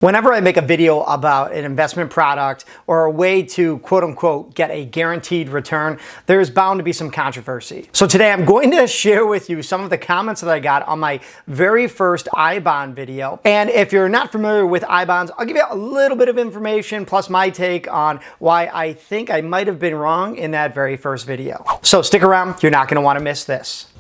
Whenever I make a video about an investment product or a way to quote unquote get a guaranteed return, there's bound to be some controversy. So today I'm going to share with you some of the comments that I got on my very first iBond video. And if you're not familiar with iBonds, I'll give you a little bit of information plus my take on why I think I might have been wrong in that very first video. So stick around, you're not going to want to miss this.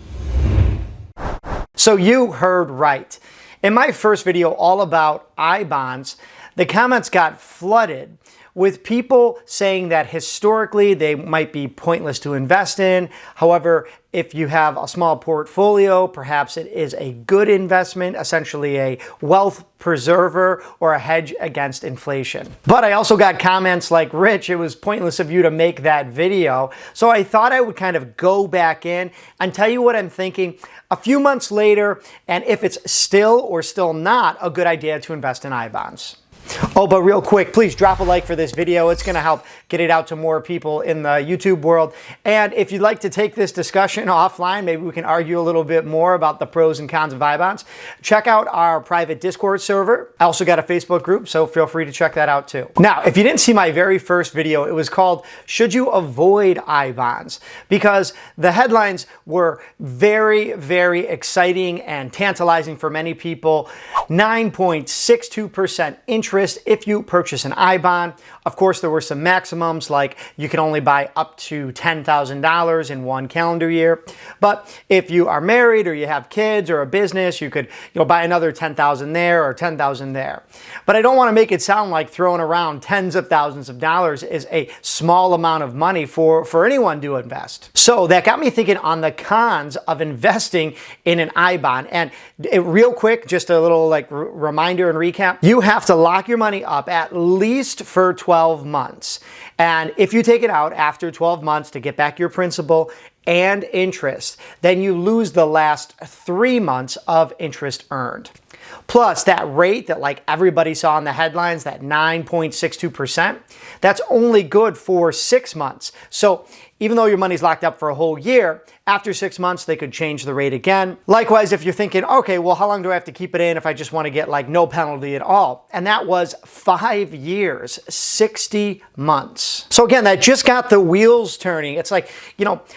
So you heard right. In my first video all about iBonds, the comments got flooded with people saying that historically they might be pointless to invest in. However, if you have a small portfolio, perhaps it is a good investment, essentially a wealth preserver or a hedge against inflation. But I also got comments like, Rich, it was pointless of you to make that video. So I thought I would kind of go back in and tell you what I'm thinking a few months later, and if it's still or still not a good idea to invest in iBonds. Oh, but real quick, please drop a like for this video. It's going to help get it out to more people in the YouTube world. And if you'd like to take this discussion offline, maybe we can argue a little bit more about the pros and cons of iBonds. Check out our private Discord server. I also got a Facebook group, so feel free to check that out too. Now, if you didn't see my very first video, it was called Should You Avoid iBonds? Because the headlines were very, very exciting and tantalizing for many people. 9.62% interest if you purchase an iBond. Of course, there were some maximums, like you can only buy up to $10,000 in one calendar year. But if you are married or you have kids or a business, you could buy another $10,000 there or $10,000 there. But I don't want to make it sound like throwing around tens of thousands of dollars is a small amount of money for anyone to invest. So that got me thinking on the cons of investing in an iBond. And real quick, just a little reminder and recap, you have to lock your money up at least for 12 months. And if you take it out after 12 months to get back your principal and interest, then you lose the last 3 months of interest earned. Plus, that rate that everybody saw in the headlines, that 9.62%, that's only good for 6 months. So even though your money's locked up for a whole year, after 6 months, they could change the rate again. Likewise, if you're thinking, okay, well, how long do I have to keep it in if I just want to get no penalty at all? And that was 5 years, 60 months. So again, that just got the wheels turning. It's like,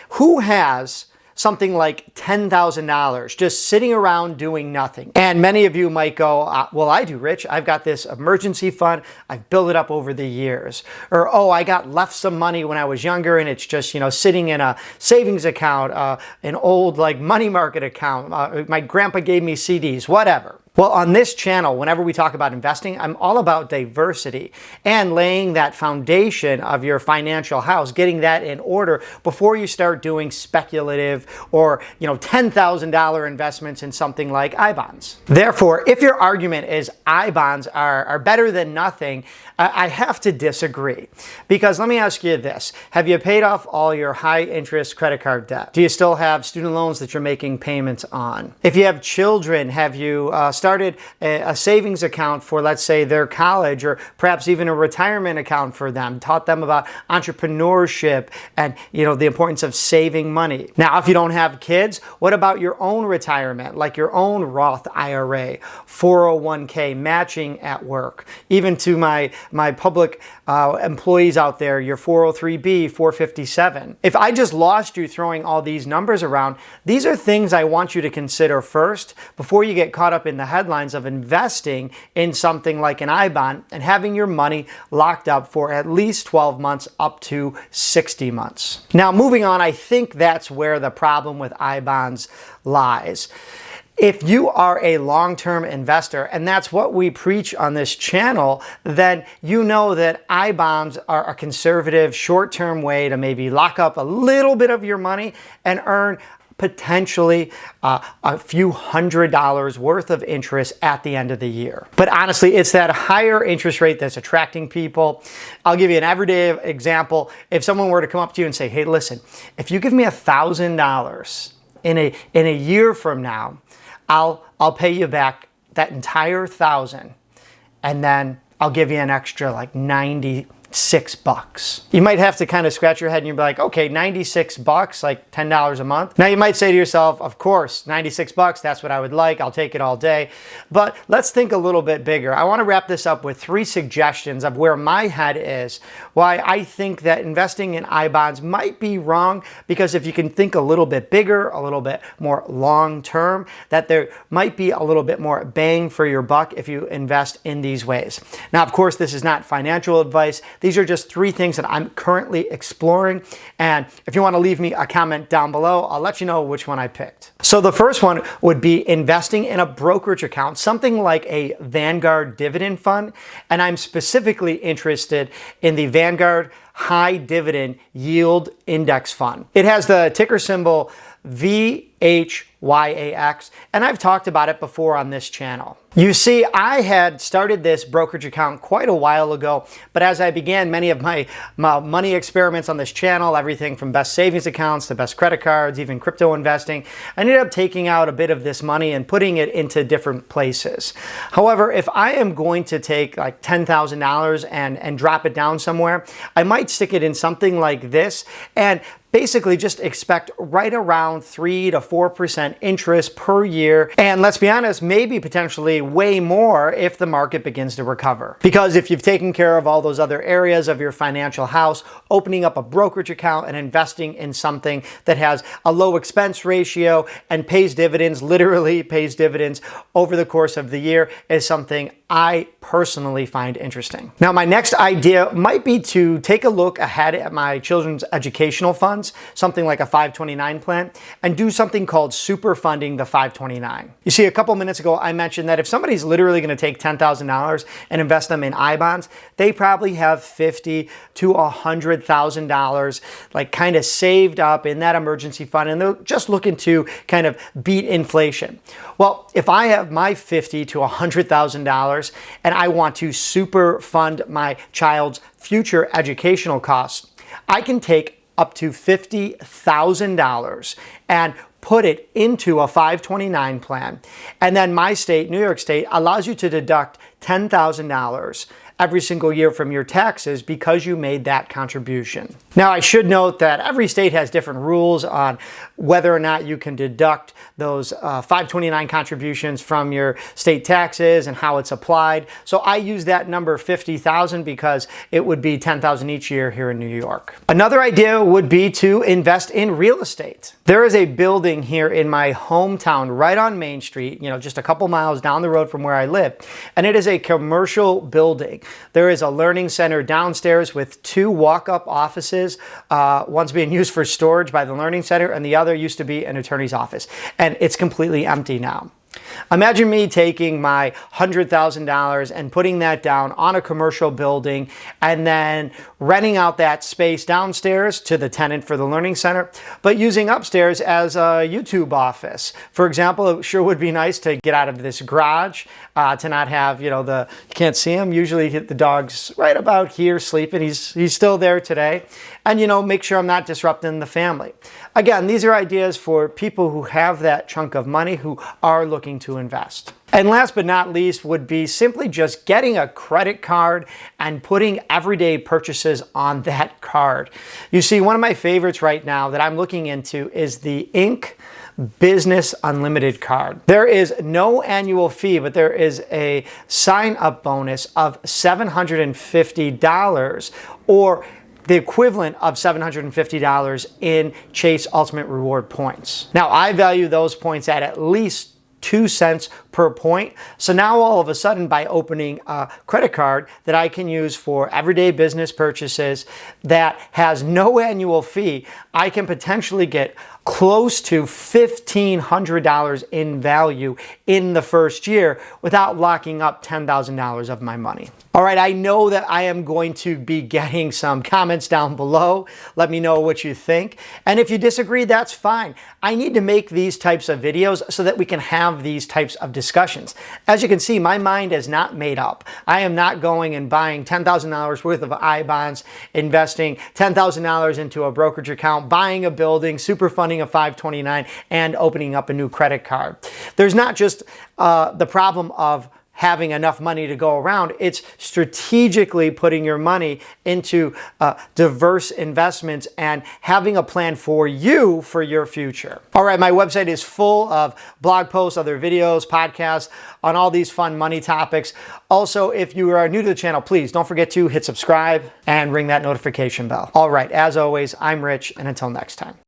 who has something like $10,000 just sitting around doing nothing? And many of you might go, well, I do, Rich. I've got this emergency fund. I've built it up over the years. Or, oh, I got left some money when I was younger and it's just, sitting in a savings account, an old money market account. My grandpa gave me CDs, whatever. Well, on this channel, whenever we talk about investing, I'm all about diversity and laying that foundation of your financial house, getting that in order before you start doing speculative or, $10,000 investments in something like iBonds. Therefore, if your argument is iBonds are better than nothing, I have to disagree. Because let me ask you this. Have you paid off all your high interest credit card debt? Do you still have student loans that you're making payments on? If you have children, have you started a savings account for, let's say, their college, or perhaps even a retirement account for them, taught them about entrepreneurship and the importance of saving money? Now, if you don't have kids, what about your own retirement, like your own Roth IRA, 401k matching at work? Even to my public employees out there, your 403b, 457. If I just lost you throwing all these numbers around, these are things I want you to consider first before you get caught up in the headlines of investing in something like an iBond and having your money locked up for at least 12 months up to 60 months. Now, moving on, I think that's where the problem with iBonds lies. If you are a long-term investor, and that's what we preach on this channel, then you know that iBonds are a conservative, short-term way to maybe lock up a little bit of your money and earn potentially a few $100s worth of interest at the end of the year. But honestly, it's that higher interest rate that's attracting people. I'll give you an everyday example. If someone were to come up to you and say, hey, listen, if you give me $1,000 in a year from now, I'll pay you back that entire $1,000, and then I'll give you an extra $90 $96. You might have to kind of scratch your head and you'll be like, okay, $96, like $10 a month. Now you might say to yourself, of course, $96, that's what I would like. I'll take it all day. But let's think a little bit bigger. I want to wrap this up with 3 suggestions of where my head is, why I think that investing in I-bonds might be wrong, because if you can think a little bit bigger, a little bit more long-term, that there might be a little bit more bang for your buck if you invest in these ways. Now, of course, this is not financial advice. These are just 3 things that I'm currently exploring. And if you want to leave me a comment down below, I'll let you know which one I picked. So the first one would be investing in a brokerage account, something like a Vanguard dividend fund. And I'm specifically interested in the Vanguard High Dividend Yield Index Fund. It has the ticker symbol VHYAX, and I've talked about it before on this channel. You see, I had started this brokerage account quite a while ago, but as I began many of my money experiments on this channel, everything from best savings accounts to best credit cards, even crypto investing, I ended up taking out a bit of this money and putting it into different places. However, if I am going to take like $10,000 and drop it down somewhere, I might stick it in something like this and basically just expect right around 3 to 4% interest per year. And let's be honest, maybe potentially way more if the market begins to recover. Because if you've taken care of all those other areas of your financial house, opening up a brokerage account and investing in something that has a low expense ratio and pays dividends, literally pays dividends over the course of the year, is something I personally find interesting. Now, my next idea might be to take a look ahead at my children's educational funds, something like a 529 plan, and do something called super funding the 529. You see, a couple minutes ago, I mentioned that if somebody's literally going to take $10,000 and invest them in I-bonds, they probably have $50,000 to $100,000 like kind of saved up in that emergency fund, and they're just looking to kind of beat inflation. Well, if I have my $50,000 to $100,000 and I want to super fund my child's future educational costs, I can take up to $50,000 and put it into a 529 plan. And then my state, New York State, allows you to deduct $10,000 every single year from your taxes because you made that contribution. Now, I should note that every state has different rules on whether or not you can deduct those 529 contributions from your state taxes and how it's applied. So I use that number 50,000 because it would be 10,000 each year here in New York. Another idea would be to invest in real estate. There is a building here in my hometown right on Main Street, just a couple miles down the road from where I live, and it is a commercial building. There is a learning center downstairs with 2 walk-up offices, one's being used for storage by the learning center and the other used to be an attorney's office, and it's completely empty now. Imagine me taking my $100,000 and putting that down on a commercial building and then renting out that space downstairs to the tenant for the learning center, but using upstairs as a YouTube office. For example, it sure would be nice to get out of this garage, to not have, you can't see him. Usually the dog's right about here sleeping. He's still there today. And, make sure I'm not disrupting the family. Again, these are ideas for people who have that chunk of money who are looking to invest. And last but not least would be simply just getting a credit card and putting everyday purchases on that card. You see, one of my favorites right now that I'm looking into is the Inc. Business Unlimited card. There is no annual fee, but there is a sign-up bonus of $750 or the equivalent of $750 in Chase Ultimate Reward points. Now, I value those points at least 2 cents per point. So now all of a sudden, by opening a credit card that I can use for everyday business purchases that has no annual fee, I can potentially get close to $1,500 in value in the first year without locking up $10,000 of my money. All right, I know that I am going to be getting some comments down below. Let me know what you think. And if you disagree, that's fine. I need to make these types of videos so that we can have these types of discussions. As you can see, my mind is not made up. I am not going and buying $10,000 worth of I-bonds, investing $10,000 into a brokerage account, buying a building, super funding a 529, and opening up a new credit card. There's not just the problem of having enough money to go around. It's strategically putting your money into diverse investments and having a plan for you for your future. All right, my website is full of blog posts, other videos, podcasts on all these fun money topics. Also, if you are new to the channel, please don't forget to hit subscribe and ring that notification bell. All right, as always, I'm Rich, and until next time.